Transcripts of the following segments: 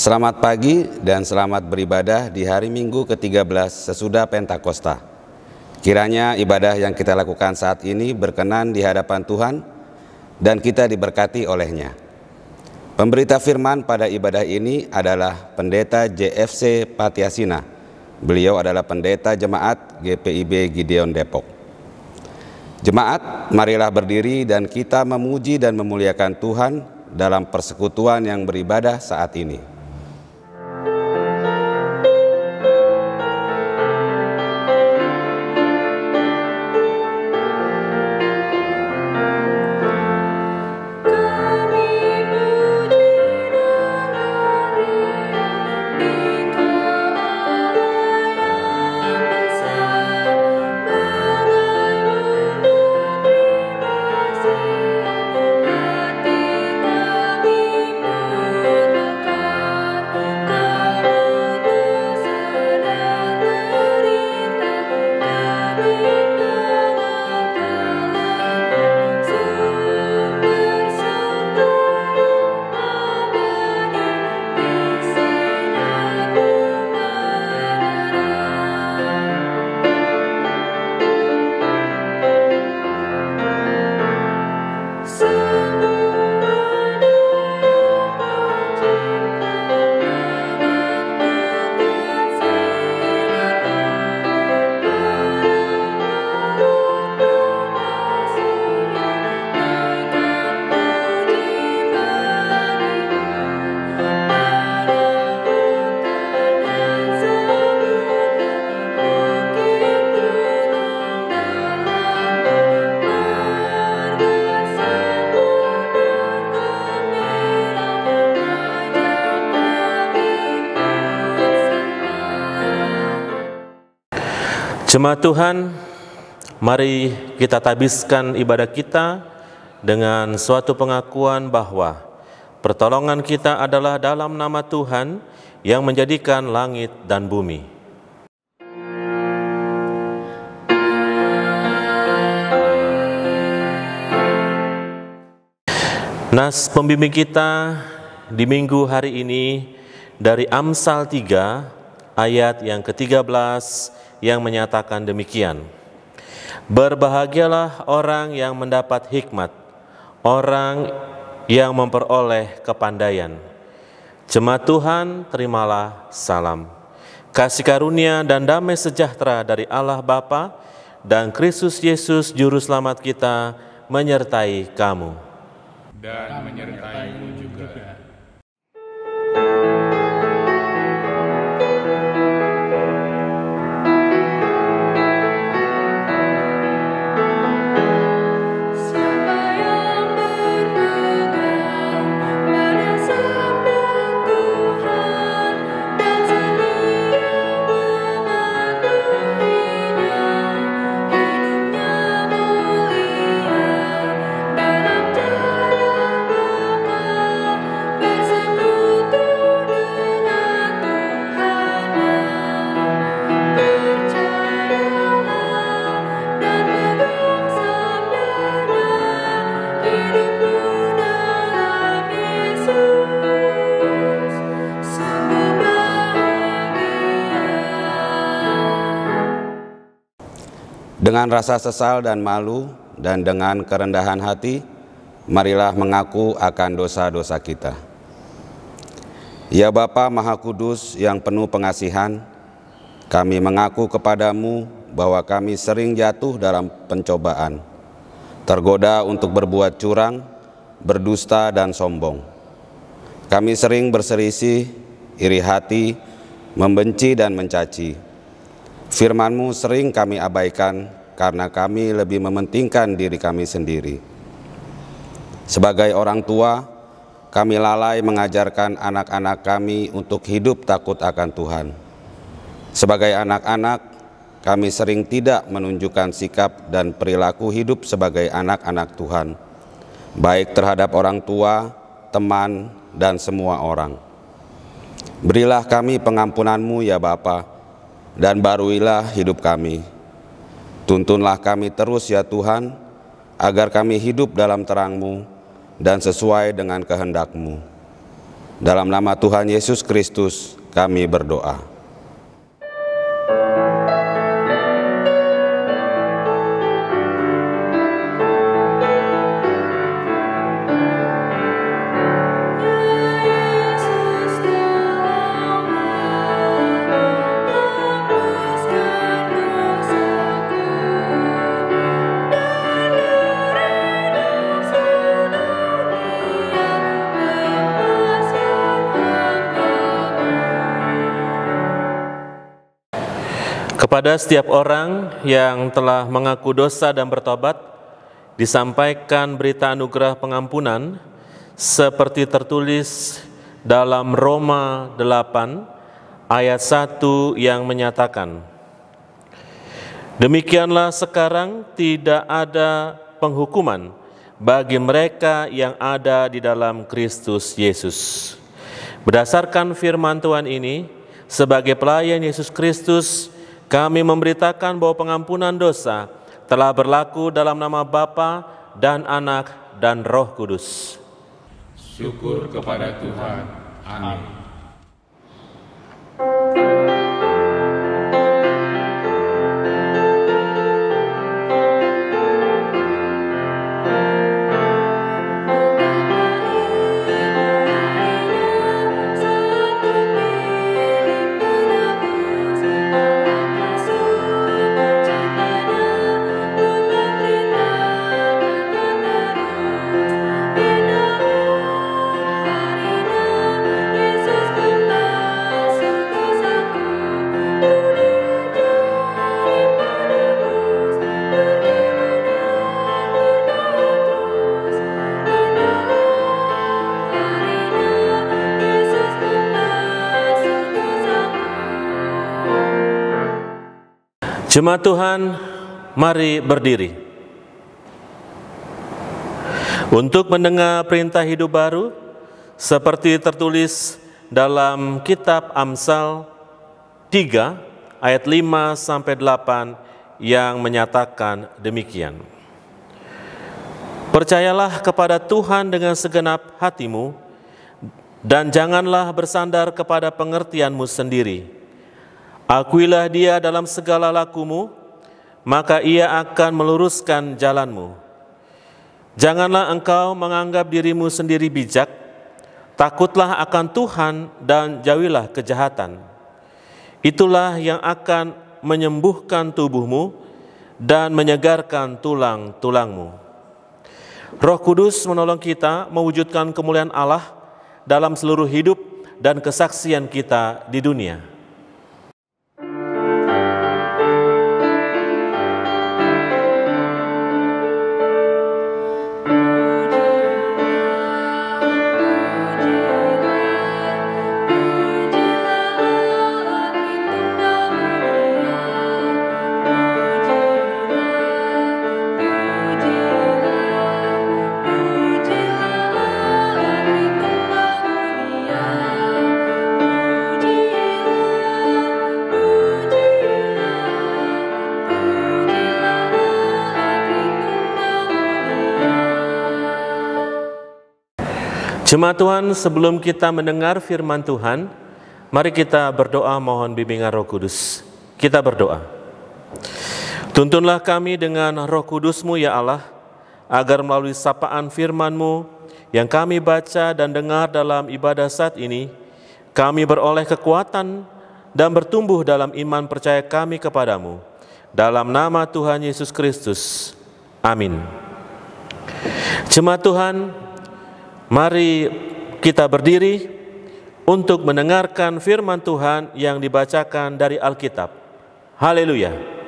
Selamat pagi dan selamat beribadah di hari Minggu ke-13 sesudah Pentakosta. Kiranya ibadah yang kita lakukan saat ini berkenan di hadapan Tuhan dan kita diberkati olehnya. Pemberita firman pada ibadah ini adalah Pendeta JFC Patiasina. Beliau adalah pendeta jemaat GPIB Gideon Depok. Jemaat, marilah berdiri dan kita memuji dan memuliakan Tuhan dalam persekutuan yang beribadah saat ini. Jemaat Tuhan, mari kita tabiskan ibadah kita dengan suatu pengakuan bahwa pertolongan kita adalah dalam nama Tuhan yang menjadikan langit dan bumi. Nas pembimbing kita di minggu hari ini dari Amsal 3 ayat yang ke-13 yang menyatakan demikian. Berbahagialah orang yang mendapat hikmat, orang yang memperoleh kepandaian. Jemaat Tuhan, terimalah salam. Kasih karunia dan damai sejahtera dari Allah Bapa dan Kristus Yesus Juru Selamat kita menyertai kamu. Dan menyertaimu juga. Dengan rasa sesal dan malu dan dengan kerendahan hati, marilah mengaku akan dosa-dosa kita. Ya Bapa Maha Kudus yang penuh pengasihan, kami mengaku kepadamu bahwa kami sering jatuh dalam pencobaan, tergoda untuk berbuat curang, berdusta dan sombong. Kami sering berselisih, iri hati, membenci dan mencaci. Firman-Mu sering kami abaikan karena kami lebih mementingkan diri kami sendiri. Sebagai orang tua, kami lalai mengajarkan anak-anak kami untuk hidup takut akan Tuhan. Sebagai anak-anak, kami sering tidak menunjukkan sikap dan perilaku hidup sebagai anak-anak Tuhan, baik terhadap orang tua, teman, dan semua orang. Berilah kami pengampunan-Mu ya Bapa, dan baruilah hidup kami. Tuntunlah kami terus ya Tuhan, agar kami hidup dalam terang-Mu dan sesuai dengan kehendak-Mu. Dalam nama Tuhan Yesus Kristus kami berdoa. Kepada setiap orang yang telah mengaku dosa dan bertobat, disampaikan berita anugerah pengampunan seperti tertulis dalam Roma 8 ayat 1 yang menyatakan, "Demikianlah sekarang tidak ada penghukuman bagi mereka yang ada di dalam Kristus Yesus." Berdasarkan firman Tuhan ini, sebagai pelayan Yesus Kristus, kami memberitakan bahwa pengampunan dosa telah berlaku dalam nama Bapa dan Anak dan Roh Kudus. Syukur kepada Tuhan. Amin. Jemaat Tuhan, mari berdiri. Untuk mendengar perintah hidup baru, seperti tertulis dalam kitab Amsal 3 ayat 5-8 yang menyatakan demikian. Percayalah kepada Tuhan dengan segenap hatimu, dan janganlah bersandar kepada pengertianmu sendiri. Akuilah Dia dalam segala lakumu, maka Ia akan meluruskan jalanmu. Janganlah engkau menganggap dirimu sendiri bijak, takutlah akan Tuhan dan jauhilah kejahatan. Itulah yang akan menyembuhkan tubuhmu dan menyegarkan tulang-tulangmu. Roh Kudus menolong kita mewujudkan kemuliaan Allah dalam seluruh hidup dan kesaksian kita di dunia. Jemaat Tuhan, sebelum kita mendengar firman Tuhan, mari kita berdoa mohon bimbingan Roh Kudus. Kita berdoa. Tuntunlah kami dengan Roh Kudus-Mu ya Allah, agar melalui sapaan firman-Mu yang kami baca dan dengar dalam ibadah saat ini, kami beroleh kekuatan dan bertumbuh dalam iman percaya kami kepadamu. Dalam nama Tuhan Yesus Kristus. Amin. Jemaat Tuhan, mari kita berdiri untuk mendengarkan firman Tuhan yang dibacakan dari Alkitab. Haleluya.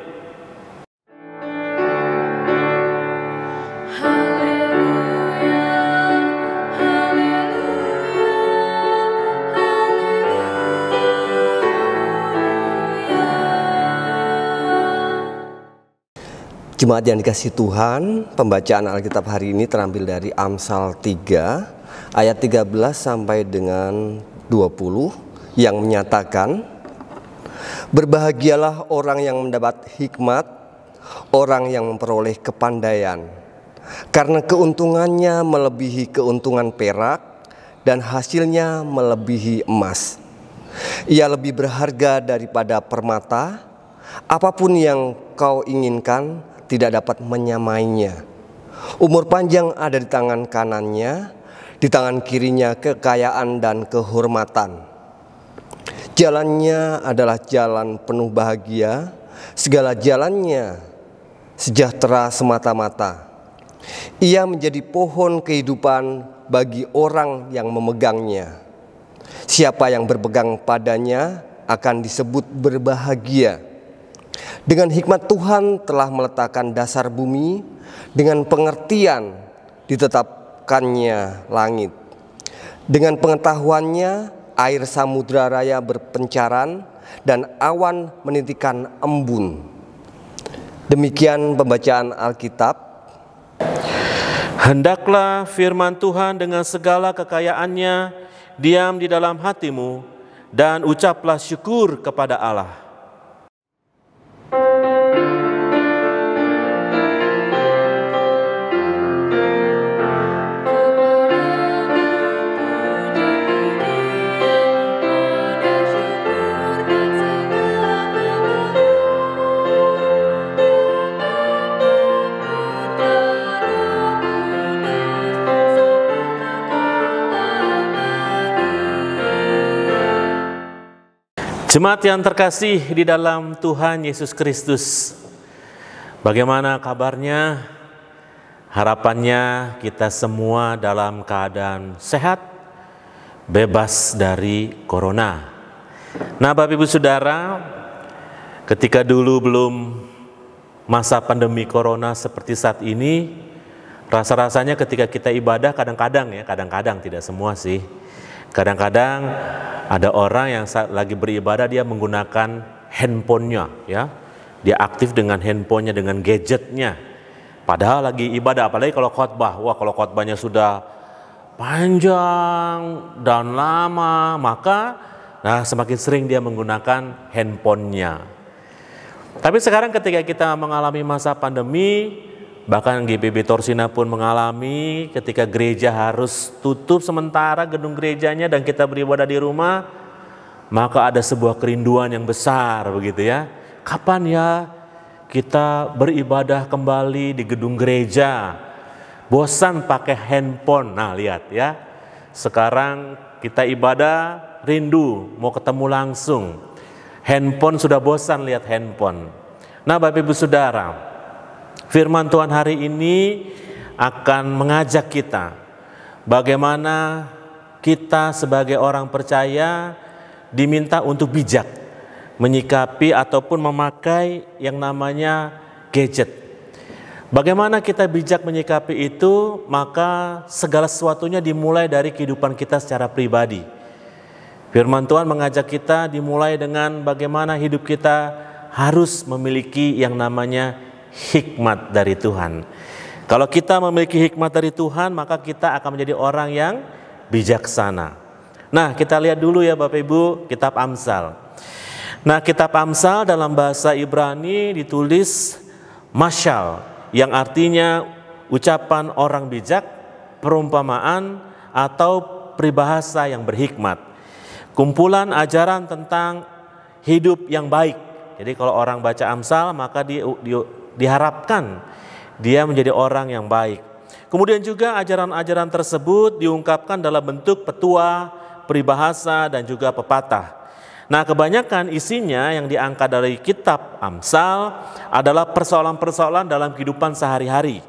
Jemaat yang dikasihi Tuhan, pembacaan Alkitab hari ini terambil dari Amsal 3 ayat 13 sampai dengan 20 yang menyatakan, "Berbahagialah orang yang mendapat hikmat, orang yang memperoleh kepandaian, karena keuntungannya melebihi keuntungan perak dan hasilnya melebihi emas. Ia lebih berharga daripada permata, apapun yang kau inginkan tidak dapat menyamainya. Umur panjang ada di tangan kanannya, di tangan kirinya kekayaan dan kehormatan. Jalannya adalah jalan penuh bahagia, segala jalannya sejahtera semata-mata. Ia menjadi pohon kehidupan bagi orang yang memegangnya. Siapa yang berpegang padanya akan disebut berbahagia. Dengan hikmat Tuhan telah meletakkan dasar bumi, dengan pengertian ditetapkannya langit. Dengan pengetahuannya air samudra raya berpencaran dan awan menitikkan embun. Demikian pembacaan Alkitab. Hendaklah firman Tuhan dengan segala kekayaannya diam di dalam hatimu, dan ucaplah syukur kepada Allah. Jemaat yang terkasih di dalam Tuhan Yesus Kristus, bagaimana kabarnya? Harapannya kita semua dalam keadaan sehat, bebas dari corona. Nah, Bapak Ibu Saudara, ketika dulu belum masa pandemi corona seperti saat ini, rasa-rasanya ketika kita ibadah kadang-kadang tidak semua sih. Kadang-kadang ada orang yang saat lagi beribadah dia menggunakan handphonenya, ya, dia aktif dengan handphonenya, dengan gadgetnya. Padahal lagi ibadah, apalagi kalau khotbah. Wah, kalau khotbahnya sudah panjang dan lama, maka semakin sering dia menggunakan handphonenya. Tapi sekarang ketika kita mengalami masa pandemi, bahkan GPB Torsina pun mengalami ketika gereja harus tutup sementara gedung gerejanya dan kita beribadah di rumah, maka ada sebuah kerinduan yang besar begitu ya. Kapan ya kita beribadah kembali di gedung gereja? Bosan pakai handphone. Nah, lihat ya. Sekarang kita ibadah rindu mau ketemu langsung. Handphone sudah bosan lihat handphone. Nah, Bapak Ibu Saudara, firman Tuhan hari ini akan mengajak kita bagaimana kita sebagai orang percaya diminta untuk bijak menyikapi ataupun memakai yang namanya gadget. Bagaimana kita bijak menyikapi itu, maka segala sesuatunya dimulai dari kehidupan kita secara pribadi. Firman Tuhan mengajak kita dimulai dengan bagaimana hidup kita harus memiliki yang namanya hikmat dari Tuhan. Kalau kita memiliki hikmat dari Tuhan, maka kita akan menjadi orang yang bijaksana. Nah, kita lihat dulu ya Bapak Ibu, kitab Amsal. Nah, kitab Amsal dalam bahasa Ibrani ditulis masyal, yang artinya ucapan orang bijak, perumpamaan, atau peribahasa yang berhikmat. Kumpulan ajaran tentang hidup yang baik. Jadi kalau orang baca Amsal, maka diharapkan dia menjadi orang yang baik. Kemudian juga ajaran-ajaran tersebut diungkapkan dalam bentuk petua, peribahasa, dan juga pepatah. Nah, kebanyakan isinya yang diangkat dari kitab Amsal adalah persoalan-persoalan dalam kehidupan sehari-hari.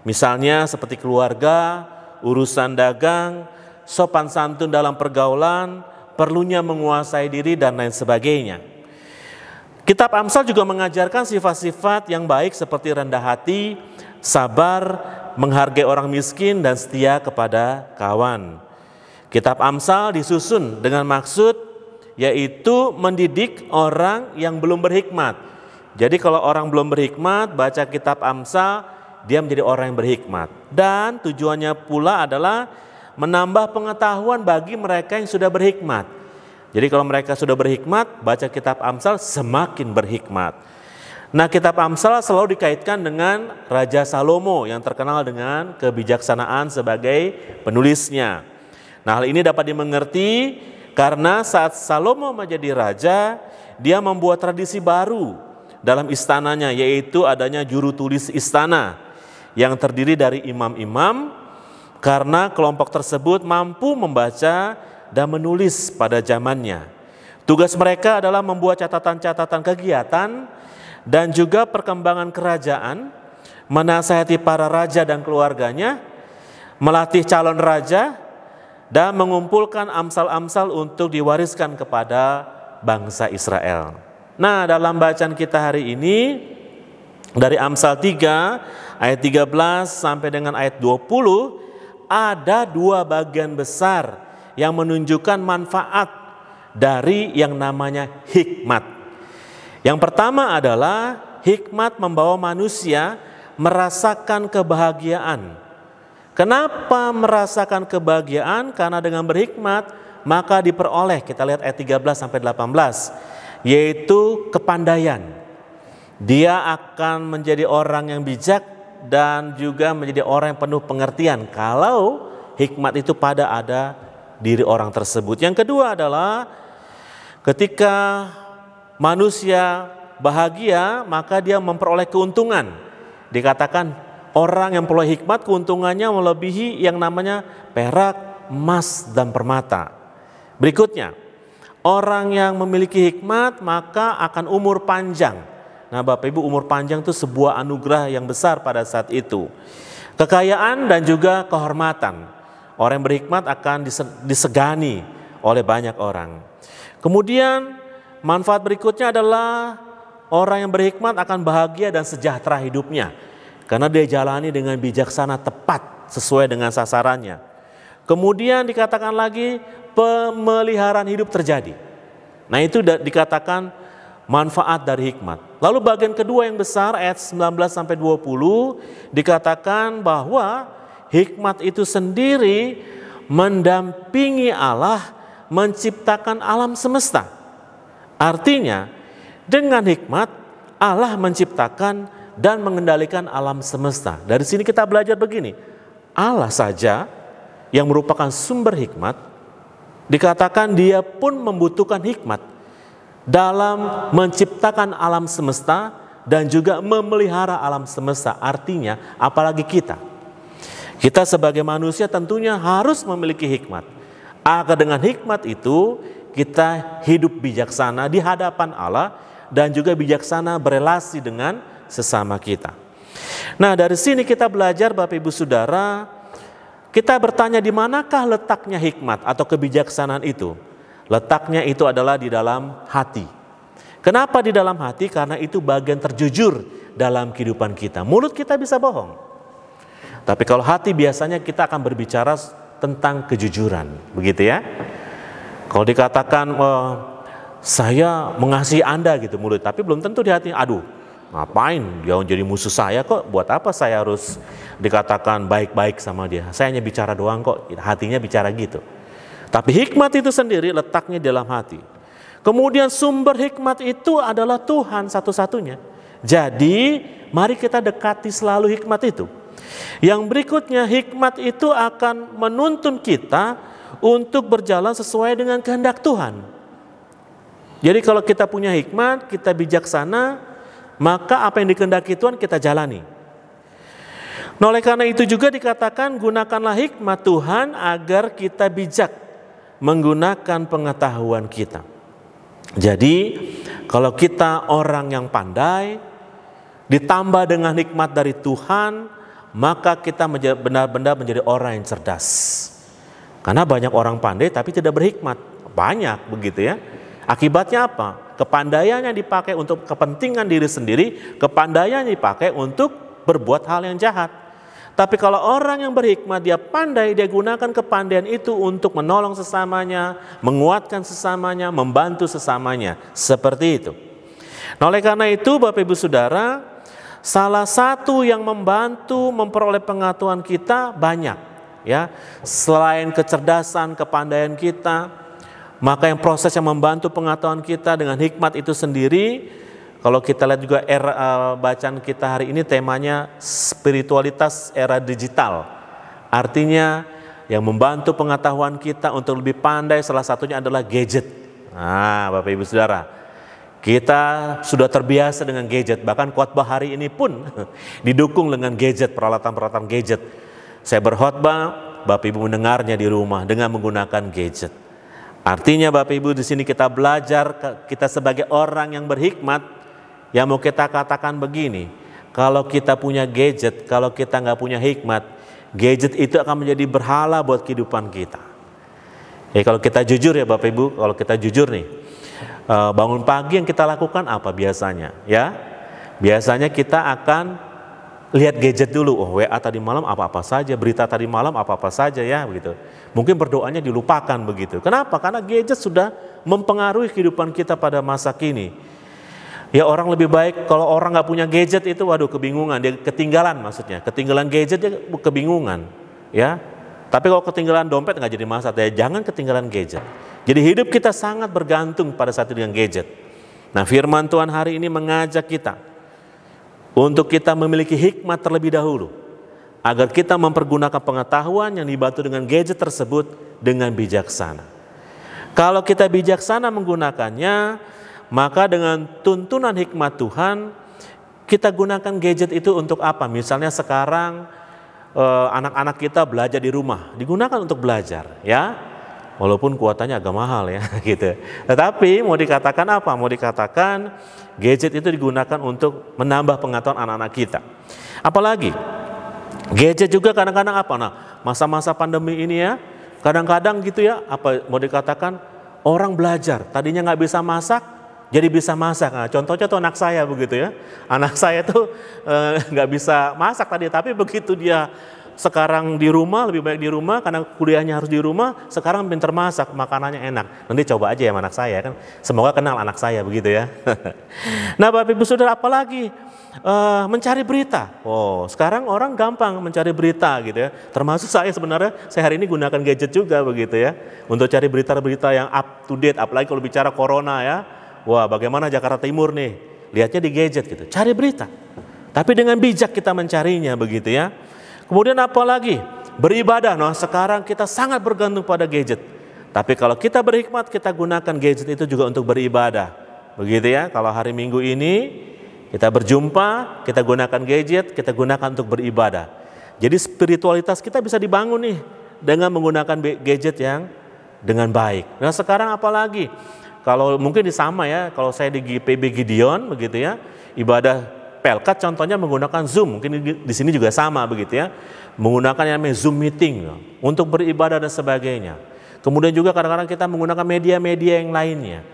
Misalnya seperti keluarga, urusan dagang, sopan santun dalam pergaulan, perlunya menguasai diri, dan lain sebagainya. Kitab Amsal juga mengajarkan sifat-sifat yang baik seperti rendah hati, sabar, menghargai orang miskin, dan setia kepada kawan. Kitab Amsal disusun dengan maksud yaitu mendidik orang yang belum berhikmat. Jadi kalau orang belum berhikmat, baca kitab Amsal, dia menjadi orang yang berhikmat. Dan tujuannya pula adalah menambah pengetahuan bagi mereka yang sudah berhikmat. Jadi kalau mereka sudah berhikmat, baca kitab Amsal semakin berhikmat. Nah, kitab Amsal selalu dikaitkan dengan Raja Salomo yang terkenal dengan kebijaksanaan sebagai penulisnya. Nah, hal ini dapat dimengerti karena saat Salomo menjadi raja, dia membuat tradisi baru dalam istananya, yaitu adanya juru tulis istana yang terdiri dari imam-imam, karena kelompok tersebut mampu membaca dan menulis pada zamannya. Tugas mereka adalah membuat catatan-catatan kegiatan dan juga perkembangan kerajaan, menasihati para raja dan keluarganya, melatih calon raja, dan mengumpulkan amsal-amsal untuk diwariskan kepada bangsa Israel. Nah, dalam bacaan kita hari ini dari Amsal 3 ayat 13 sampai dengan ayat 20 ada dua bagian besar yang menunjukkan manfaat dari yang namanya hikmat. Yang pertama adalah hikmat membawa manusia merasakan kebahagiaan. Kenapa merasakan kebahagiaan? Karena dengan berhikmat maka diperoleh, kita lihat ayat 13 sampai 18, yaitu kepandaian. Dia akan menjadi orang yang bijak dan juga menjadi orang yang penuh pengertian kalau hikmat itu ada diri orang tersebut. Yang kedua adalah ketika manusia bahagia maka dia memperoleh keuntungan. Dikatakan orang yang memperoleh hikmat keuntungannya melebihi yang namanya perak, emas, dan permata. Berikutnya, orang yang memiliki hikmat maka akan umur panjang. Nah, Bapak Ibu, umur panjang itu sebuah anugerah yang besar pada saat itu. Kekayaan dan juga kehormatan. Orang yang berhikmat akan disegani oleh banyak orang. Kemudian manfaat berikutnya adalah orang yang berhikmat akan bahagia dan sejahtera hidupnya. Karena dia jalani dengan bijaksana, tepat sesuai dengan sasarannya. Kemudian dikatakan lagi pemeliharaan hidup terjadi. Nah, itu dikatakan manfaat dari hikmat. Lalu bagian kedua yang besar ayat 19 sampai 20 dikatakan bahwa hikmat itu sendiri mendampingi Allah menciptakan alam semesta. Artinya dengan hikmat Allah menciptakan dan mengendalikan alam semesta. Dari sini kita belajar begini, Allah saja yang merupakan sumber hikmat, dikatakan dia pun membutuhkan hikmat dalam menciptakan alam semesta dan juga memelihara alam semesta. Artinya apalagi kita sebagai manusia tentunya harus memiliki hikmat. Agar dengan hikmat itu kita hidup bijaksana di hadapan Allah dan juga bijaksana berelasi dengan sesama kita. Nah, dari sini kita belajar Bapak Ibu Saudara, kita bertanya di manakah letaknya hikmat atau kebijaksanaan itu? Letaknya itu adalah di dalam hati. Kenapa di dalam hati? Karena itu bagian terjujur dalam kehidupan kita. Mulut kita bisa bohong, tapi kalau hati biasanya kita akan berbicara tentang kejujuran, begitu ya. Kalau dikatakan saya mengasihi Anda gitu mulut, tapi belum tentu di hatinya, aduh ngapain dia jadi musuh saya kok, buat apa saya harus dikatakan baik-baik sama dia, saya hanya bicara doang kok. Hatinya bicara gitu. Tapi hikmat itu sendiri letaknya dalam hati. Kemudian sumber hikmat itu adalah Tuhan satu-satunya. Jadi mari kita dekati selalu hikmat itu. Yang berikutnya, hikmat itu akan menuntun kita untuk berjalan sesuai dengan kehendak Tuhan. Jadi kalau kita punya hikmat, kita bijaksana, maka apa yang dikehendaki Tuhan kita jalani. Nah, oleh karena itu juga dikatakan gunakanlah hikmat Tuhan agar kita bijak menggunakan pengetahuan kita. Jadi kalau kita orang yang pandai ditambah dengan hikmat dari Tuhan, maka kita benar-benar menjadi orang yang cerdas. Karena banyak orang pandai tapi tidak berhikmat, banyak begitu ya. Akibatnya apa? Kepandaiannya dipakai untuk kepentingan diri sendiri, kepandaiannya dipakai untuk berbuat hal yang jahat. Tapi kalau orang yang berhikmat, dia pandai, dia gunakan kepandaian itu untuk menolong sesamanya, menguatkan sesamanya, membantu sesamanya. Seperti itu. Nah, oleh karena itu Bapak Ibu Saudara, salah satu yang membantu memperoleh pengetahuan kita banyak. Ya, selain kecerdasan, kepandaian kita, maka yang proses yang membantu pengetahuan kita dengan hikmat itu sendiri. Kalau kita lihat juga bacaan kita hari ini temanya spiritualitas era digital. Artinya yang membantu pengetahuan kita untuk lebih pandai, salah satunya adalah gadget. Nah, Bapak Ibu Saudara, kita sudah terbiasa dengan gadget, bahkan khotbah hari ini pun didukung dengan gadget, peralatan-peralatan gadget. Saya berkhotbah, Bapak Ibu mendengarnya di rumah dengan menggunakan gadget. Artinya Bapak Ibu di sini kita belajar, kita sebagai orang yang berhikmat, yang mau kita katakan begini, kalau kita punya gadget, kalau kita nggak punya hikmat, gadget itu akan menjadi berhala buat kehidupan kita. Kalau kita jujur ya Bapak Ibu, kalau kita jujur nih, bangun pagi yang kita lakukan apa biasanya? Ya, biasanya kita akan lihat gadget dulu. Oh, WA tadi malam apa-apa saja, berita tadi malam apa-apa saja ya, begitu. Mungkin berdoanya dilupakan begitu. Kenapa? Karena gadget sudah mempengaruhi kehidupan kita pada masa kini. Ya, orang lebih baik kalau orang nggak punya gadget itu, waduh, kebingungan, dia ketinggalan, maksudnya ketinggalan gadget dia kebingungan, ya. Tapi kalau ketinggalan dompet nggak jadi masalah, ya jangan ketinggalan gadget. Jadi hidup kita sangat bergantung pada saat itu dengan gadget. Nah, firman Tuhan hari ini mengajak kita untuk kita memiliki hikmat terlebih dahulu, agar kita mempergunakan pengetahuan yang dibantu dengan gadget tersebut dengan bijaksana. Kalau kita bijaksana menggunakannya, maka dengan tuntunan hikmat Tuhan, kita gunakan gadget itu untuk apa? Misalnya sekarang anak-anak kita belajar di rumah, digunakan untuk belajar, ya. Walaupun kuotanya agak mahal ya, gitu. Tetapi mau dikatakan apa? Mau dikatakan gadget itu digunakan untuk menambah pengetahuan anak-anak kita. Apalagi gadget juga kadang-kadang apa? Nah, masa-masa pandemi ini ya, kadang-kadang gitu ya, apa mau dikatakan orang belajar, tadinya nggak bisa masak, jadi bisa masak. Nah, contohnya tuh anak saya begitu ya. Anak saya tuh nggak bisa masak tadi, tapi begitu dia sekarang di rumah, lebih baik di rumah karena kuliahnya harus di rumah, sekarang pinter masak, makanannya enak. Nanti coba aja ya anak saya kan. Semoga kenal anak saya begitu ya. Nah, Bapak Ibu Saudara, apalagi mencari berita. Oh, sekarang orang gampang mencari berita gitu ya. Termasuk saya sebenarnya, saya hari ini gunakan gadget juga begitu ya, untuk cari berita-berita yang up to date, apalagi kalau bicara corona ya. Wah, bagaimana Jakarta Timur nih? Lihatnya di gadget gitu. Cari berita. Tapi dengan bijak kita mencarinya begitu ya. Kemudian apa lagi? Beribadah. Nah, sekarang kita sangat bergantung pada gadget. Tapi kalau kita berhikmat, kita gunakan gadget itu juga untuk beribadah. Begitu ya. Kalau hari Minggu ini kita berjumpa, kita gunakan gadget, kita gunakan untuk beribadah. Jadi spiritualitas kita bisa dibangun nih dengan menggunakan gadget yang dengan baik. Nah, sekarang apa lagi? Kalau mungkin sama ya, kalau saya di PB Gideon begitu ya, ibadah Pelkat contohnya menggunakan Zoom, mungkin di sini juga sama begitu ya, menggunakan yang namanya Zoom meeting untuk beribadah dan sebagainya. Kemudian juga kadang-kadang kita menggunakan media-media yang lainnya.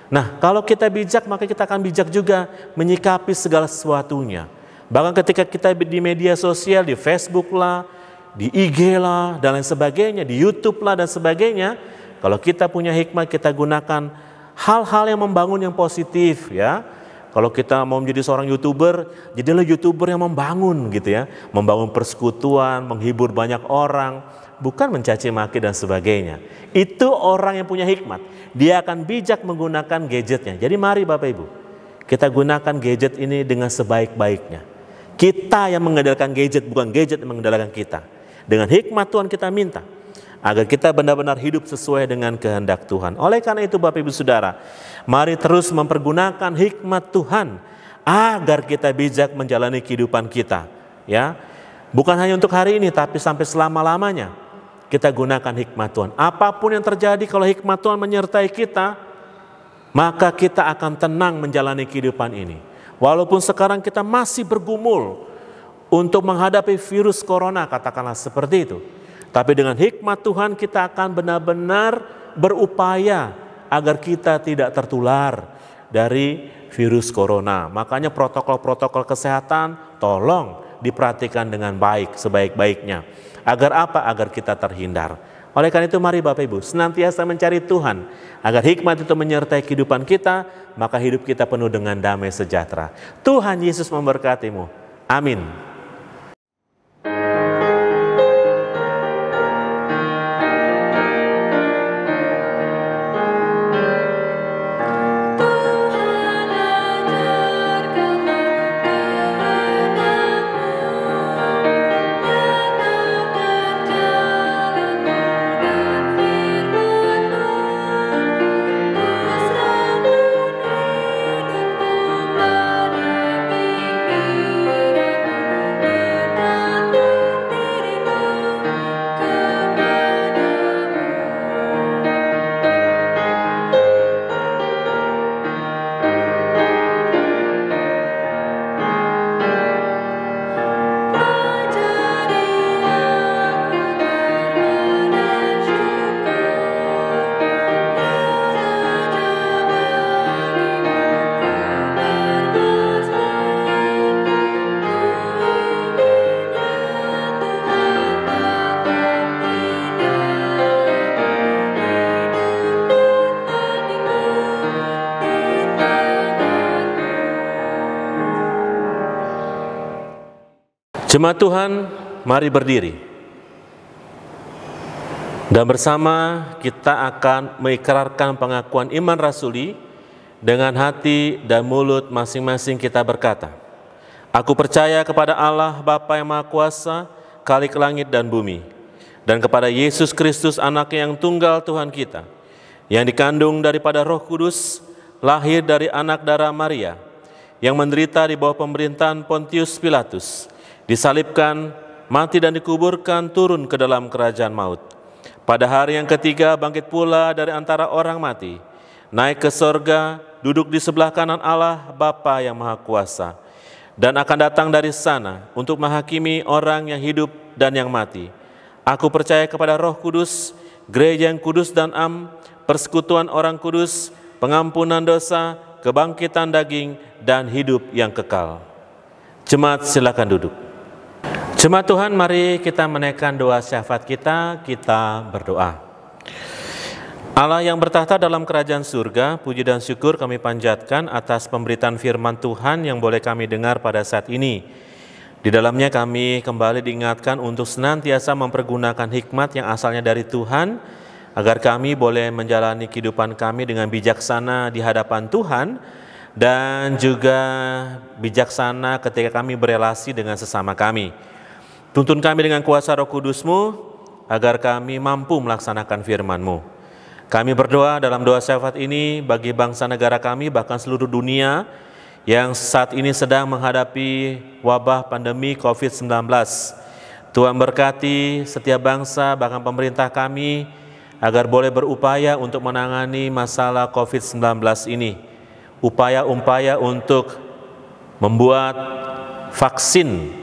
Nah, kalau kita bijak, maka kita akan bijak juga menyikapi segala sesuatunya. Bahkan ketika kita di media sosial, di Facebook lah, di IG lah, dan lain sebagainya, di YouTube lah dan sebagainya, kalau kita punya hikmat, kita gunakan hal-hal yang membangun yang positif ya. Kalau kita mau menjadi seorang YouTuber, jadilah YouTuber yang membangun gitu ya. Membangun persekutuan, menghibur banyak orang, bukan mencaci maki dan sebagainya. Itu orang yang punya hikmat. Dia akan bijak menggunakan gadgetnya. Jadi mari Bapak Ibu, kita gunakan gadget ini dengan sebaik-baiknya. Kita yang mengendalikan gadget, bukan gadget yang mengendalikan kita. Dengan hikmat Tuhan kita minta agar kita benar-benar hidup sesuai dengan kehendak Tuhan. Oleh karena itu Bapak Ibu Saudara, mari terus mempergunakan hikmat Tuhan agar kita bijak menjalani kehidupan kita. Ya, bukan hanya untuk hari ini, tapi sampai selama-lamanya kita gunakan hikmat Tuhan. Apapun yang terjadi, kalau hikmat Tuhan menyertai kita, maka kita akan tenang menjalani kehidupan ini. Walaupun sekarang kita masih bergumul untuk menghadapi virus corona, katakanlah seperti itu. Tapi dengan hikmat Tuhan kita akan benar-benar berupaya agar kita tidak tertular dari virus corona. Makanya protokol-protokol kesehatan tolong diperhatikan dengan baik, sebaik-baiknya. Agar apa? Agar kita terhindar. Oleh karena itu mari Bapak Ibu senantiasa mencari Tuhan. Agar hikmat itu menyertai kehidupan kita, maka hidup kita penuh dengan damai sejahtera. Tuhan Yesus memberkatimu. Amin. Jemaat Tuhan, mari berdiri. Dan bersama kita akan mengikrarkan pengakuan iman rasuli dengan hati dan mulut masing-masing kita berkata, aku percaya kepada Allah Bapa yang Maha Kuasa, Khalik langit dan bumi, dan kepada Yesus Kristus Anaknya yang tunggal Tuhan kita, yang dikandung daripada Roh Kudus, lahir dari anak darah Maria, yang menderita di bawah pemerintahan Pontius Pilatus, disalibkan, mati dan dikuburkan, turun ke dalam kerajaan maut. Pada hari yang ketiga bangkit pula dari antara orang mati, naik ke sorga, duduk di sebelah kanan Allah Bapa yang Maha Kuasa, dan akan datang dari sana untuk menghakimi orang yang hidup dan yang mati. Aku percaya kepada Roh Kudus, gereja yang kudus dan am, persekutuan orang kudus, pengampunan dosa, kebangkitan daging, dan hidup yang kekal. Jemaat silakan duduk. Jemaat Tuhan, mari kita menaikkan doa syafaat kita berdoa. Allah yang bertahta dalam kerajaan surga, puji dan syukur kami panjatkan atas pemberitaan firman Tuhan yang boleh kami dengar pada saat ini. Di dalamnya kami kembali diingatkan untuk senantiasa mempergunakan hikmat yang asalnya dari Tuhan, agar kami boleh menjalani kehidupan kami dengan bijaksana di hadapan Tuhan, dan juga bijaksana ketika kami berelasi dengan sesama kami. Tuntun kami dengan kuasa Roh Kudus-Mu, agar kami mampu melaksanakan firman-Mu. Kami berdoa dalam doa syafaat ini bagi bangsa negara kami, bahkan seluruh dunia yang saat ini sedang menghadapi wabah pandemi COVID-19. Tuhan berkati setiap bangsa, bahkan pemerintah kami, agar boleh berupaya untuk menangani masalah COVID-19 ini. Upaya-upaya untuk membuat vaksin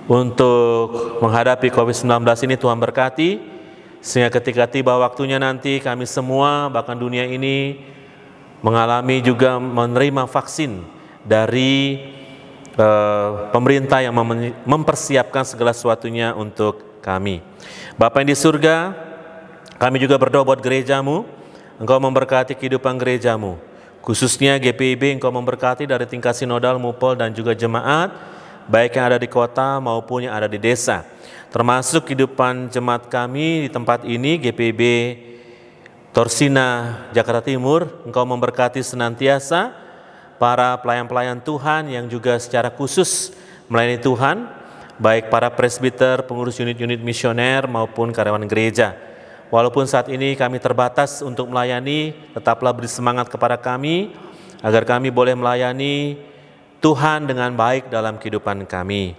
untuk menghadapi COVID-19 ini Tuhan berkati, sehingga ketika tiba waktunya nanti kami semua, bahkan dunia ini, mengalami juga menerima vaksin dari pemerintah yang mempersiapkan segala sesuatunya untuk kami. Bapa yang di surga, kami juga berdoa buat gereja-Mu, Engkau memberkati kehidupan gereja-Mu, khususnya GPIB, Engkau memberkati dari tingkat sinodal, mupol, dan juga jemaat, baik yang ada di kota maupun yang ada di desa. Termasuk kehidupan jemaat kami di tempat ini, GPIB Torsina, Jakarta Timur, Engkau memberkati senantiasa para pelayan-pelayan Tuhan yang juga secara khusus melayani Tuhan, baik para presbiter, pengurus unit-unit misioner maupun karyawan gereja. Walaupun saat ini kami terbatas untuk melayani, tetaplah beri semangat kepada kami, agar kami boleh melayani Tuhan dengan baik dalam kehidupan kami.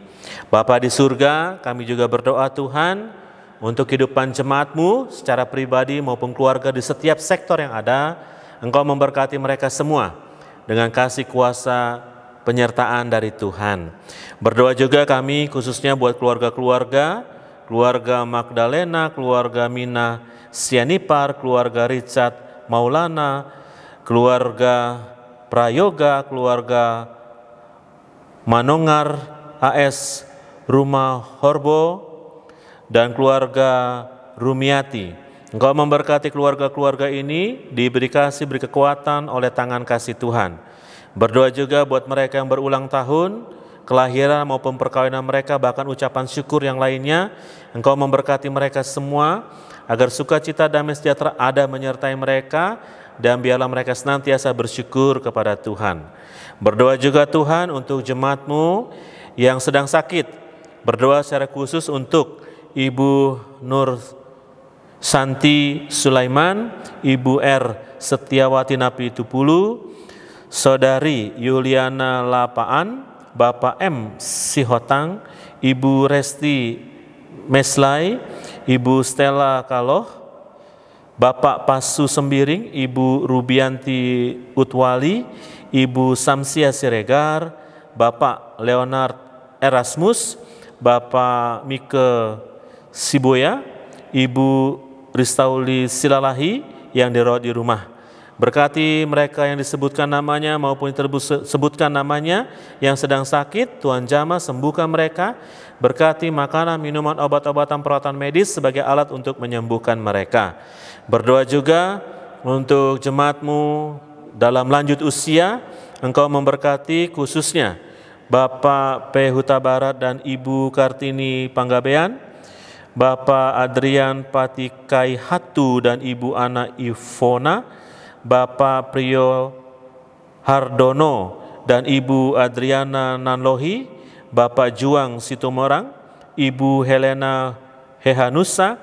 Bapa di surga, kami juga berdoa Tuhan untuk kehidupan jemaat-Mu secara pribadi maupun keluarga di setiap sektor yang ada. Engkau memberkati mereka semua dengan kasih kuasa penyertaan dari Tuhan. Berdoa juga kami khususnya buat keluarga-keluarga, keluarga Magdalena, keluarga Mina Sianipar, keluarga Richard Maulana, keluarga Prayoga, keluarga Manongar AS Rumah Horbo, dan keluarga Rumiati. Engkau memberkati keluarga-keluarga ini, diberi kasih, beri kekuatan oleh tangan kasih Tuhan. Berdoa juga buat mereka yang berulang tahun, kelahiran maupun perkawinan mereka, bahkan ucapan syukur yang lainnya. Engkau memberkati mereka semua, agar sukacita damai sejahtera ada menyertai mereka, dan biarlah mereka senantiasa bersyukur kepada Tuhan. Berdoa juga Tuhan untuk jemaat-Mu yang sedang sakit. Berdoa secara khusus untuk Ibu Nur Santi Sulaiman, Ibu R. Setiawati Napi Tupulu, Saudari Yuliana Lapaan, Bapak M. Sihotang, Ibu Resti Meslai, Ibu Stella Kaloh, Bapak Pasu Sembiring, Ibu Rubianti Utwali, Ibu Samsia Siregar, Bapak Leonard Erasmus, Bapak Mike Siboya, Ibu Ristauli Silalahi yang dirawat di rumah. Berkati mereka yang disebutkan namanya maupun disebutkan namanya yang sedang sakit, Tuhan jamah sembuhkan mereka. Berkati makanan, minuman, obat-obatan, perawatan medis sebagai alat untuk menyembuhkan mereka. Berdoa juga untuk jemaat-Mu dalam lanjut usia, Engkau memberkati khususnya Bapak P. Huta Barat dan Ibu Kartini Panggabean, Bapak Adrian Patikai Hatu dan Ibu Ana Ivona, Bapak Priyo Hardono dan Ibu Adriana Nanlohi, Bapak Juang Situmorang, Ibu Helena Hehanusa,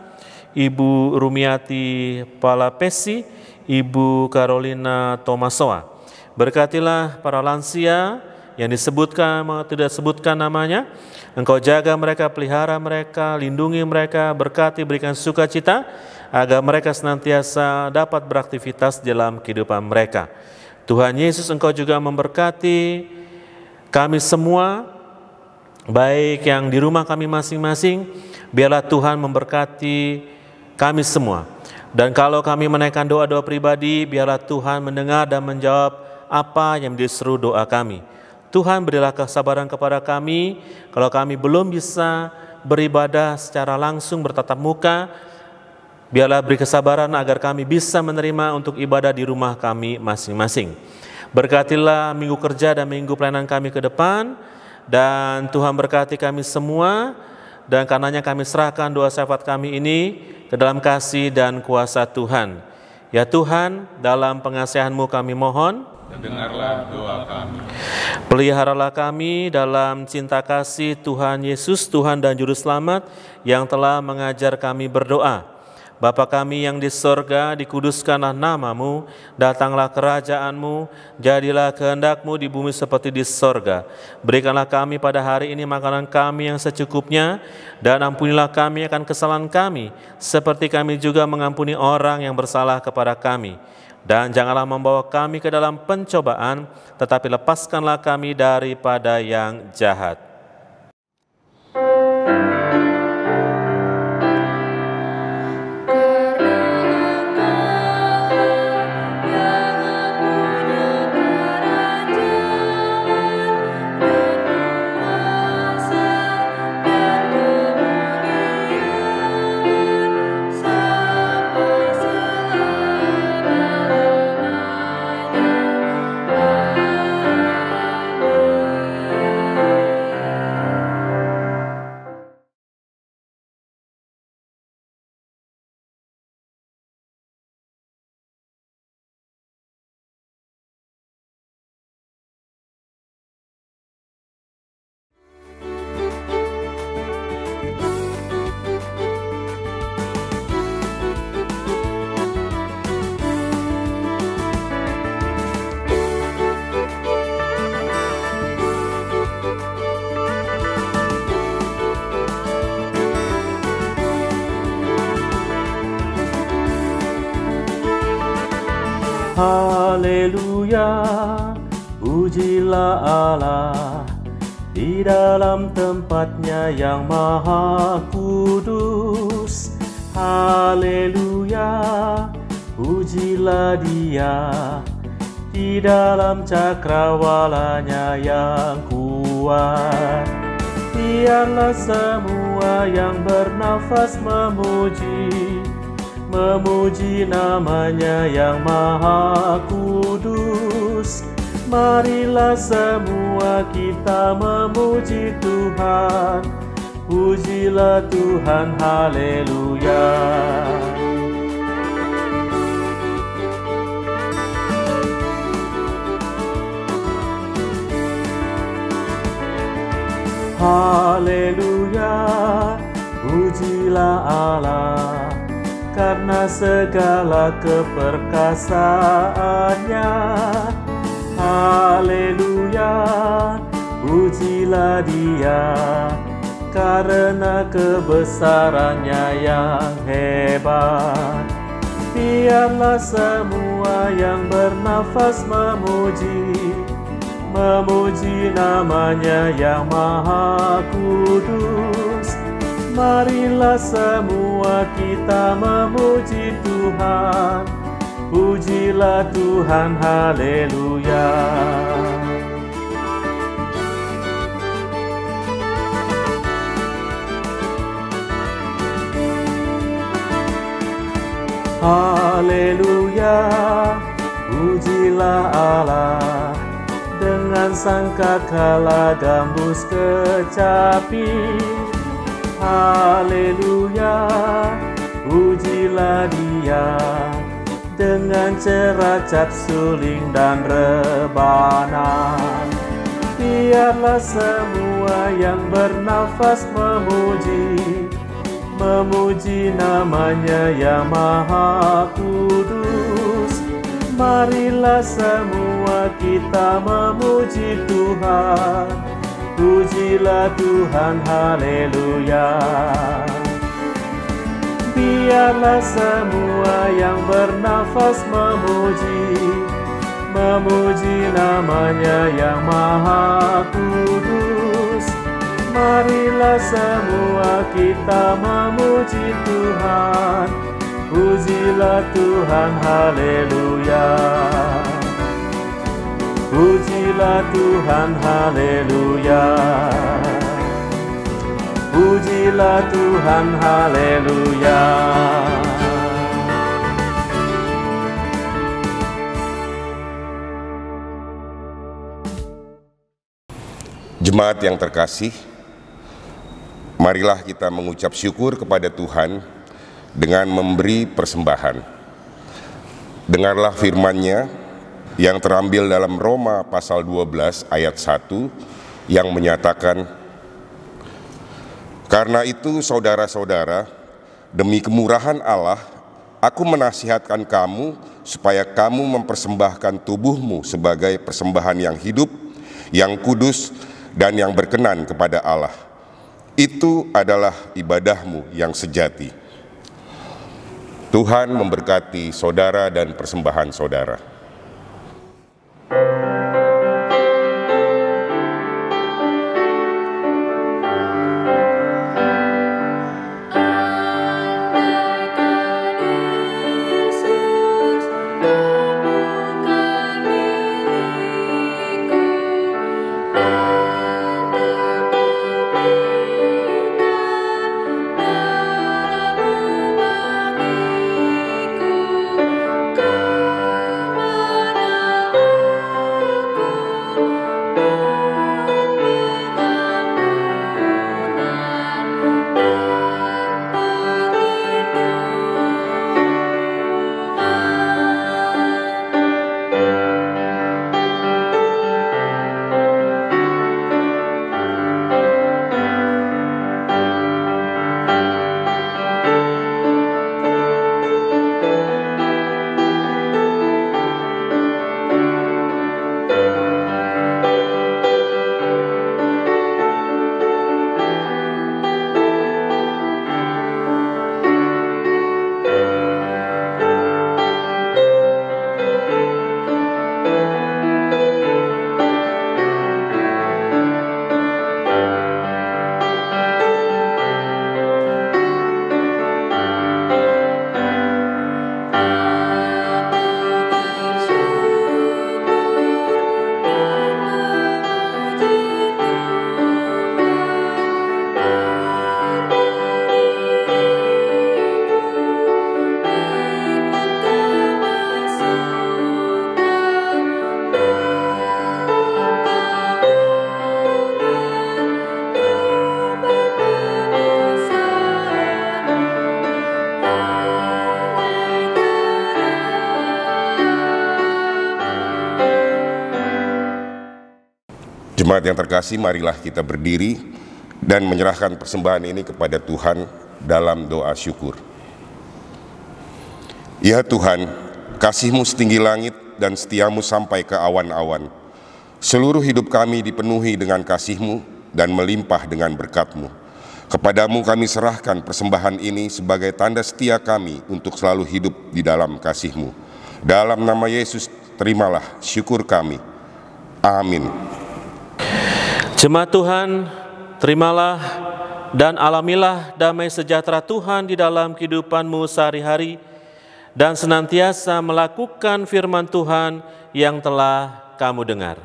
Ibu Rumiati Palapesi, Ibu Carolina Tomasoa. Berkatilah para lansia yang disebutkan atau tidak disebutkan namanya. Engkau jaga mereka, pelihara mereka, lindungi mereka, berkati, berikan sukacita, agar mereka senantiasa dapat beraktivitas dalam kehidupan mereka. Tuhan Yesus, Engkau juga memberkati kami semua, baik yang di rumah kami masing-masing. Biarlah Tuhan memberkati kami semua. Dan kalau kami menaikkan doa-doa pribadi, biarlah Tuhan mendengar dan menjawab apa yang menjadi seru doa kami. Tuhan, berilah kesabaran kepada kami kalau kami belum bisa beribadah secara langsung bertatap muka. Biarlah beri kesabaran agar kami bisa menerima untuk ibadah di rumah kami masing-masing. Berkatilah minggu kerja dan minggu pelayanan kami ke depan, dan Tuhan berkati kami semua, dan karenanya kami serahkan doa syafaat kami ini ke dalam kasih dan kuasa Tuhan. Ya Tuhan, dalam pengasihan-Mu kami mohon, dengarlah doa kami. Peliharalah kami dalam cinta kasih Tuhan Yesus, Tuhan dan Juru Selamat, yang telah mengajar kami berdoa. Bapa kami yang di sorga, dikuduskanlah nama-Mu, datanglah kerajaan-Mu, jadilah kehendak-Mu di bumi seperti di sorga. Berikanlah kami pada hari ini makanan kami yang secukupnya, dan ampunilah kami akan kesalahan kami, seperti kami juga mengampuni orang yang bersalah kepada kami. Dan janganlah membawa kami ke dalam pencobaan, tetapi lepaskanlah kami daripada yang jahat. Haleluya, pujilah Allah di dalam tempatnya yang maha kudus. Haleluya, pujilah Dia di dalam cakrawalanya yang kuat. Biarlah semua yang bernafas memuji namanya yang maha kudus. Marilah semua kita memuji Tuhan, pujilah Tuhan, haleluya. Haleluya, pujilah Allah karena segala keperkasaannya. Haleluya, pujilah Dia karena kebesarannya yang hebat. Biarlah semua yang bernafas memuji namanya yang maha kudus. Marilah semua kita memuji Tuhan, pujilah Tuhan, haleluya. Haleluya, pujilah Allah dengan Jangan sangka kala gambus kecapi. Haleluya, pujilah Dia dengan ceracap suling dan rebana. Biarlah semua yang bernafas memuji namanya yang Maha Kudus. Marilah semua kita memuji Tuhan. Pujilah Tuhan, haleluya. Biarlah semua yang bernafas memuji namanya yang Maha Kudus. Marilah semua kita memuji Tuhan. Pujilah Tuhan, haleluya. Pujilah Tuhan, haleluya. Pujilah Tuhan, haleluya. Jemaat yang terkasih, marilah kita mengucap syukur kepada Tuhan dengan memberi persembahan. Dengarlah firman-Nya yang terambil dalam Roma pasal 12 ayat 1 yang menyatakan, "Karena itu saudara-saudara, demi kemurahan Allah, aku menasihatkan kamu supaya kamu mempersembahkan tubuhmu sebagai persembahan yang hidup, yang kudus, dan yang berkenan kepada Allah. Itu adalah ibadahmu yang sejati." Tuhan memberkati saudara dan persembahan saudara. Jemaat yang terkasih, marilah kita berdiri dan menyerahkan persembahan ini kepada Tuhan dalam doa syukur. Ya Tuhan, kasih-Mu setinggi langit dan setia-Mu sampai ke awan-awan. Seluruh hidup kami dipenuhi dengan kasih-Mu dan melimpah dengan berkat-Mu. Kepadamu kami serahkan persembahan ini sebagai tanda setia kami untuk selalu hidup di dalam kasih-Mu. Dalam nama Yesus, terimalah syukur kami. Amin. Jemaat Tuhan, terimalah dan alamilah damai sejahtera Tuhan di dalam kehidupanmu sehari-hari dan senantiasa melakukan firman Tuhan yang telah kamu dengar.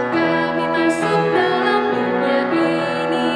Kami masuk dalam dunia ini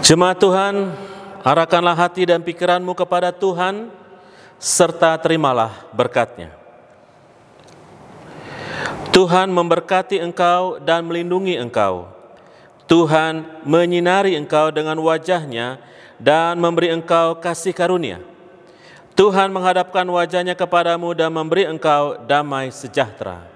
Jemaat Tuhan, arahkanlah hati dan pikiranmu kepada Tuhan, serta terimalah berkat-Nya. Tuhan memberkati engkau dan melindungi engkau. Tuhan menyinari engkau dengan wajah-Nya dan memberi engkau kasih karunia. Tuhan menghadapkan wajah-Nya kepadamu dan memberi engkau damai sejahtera.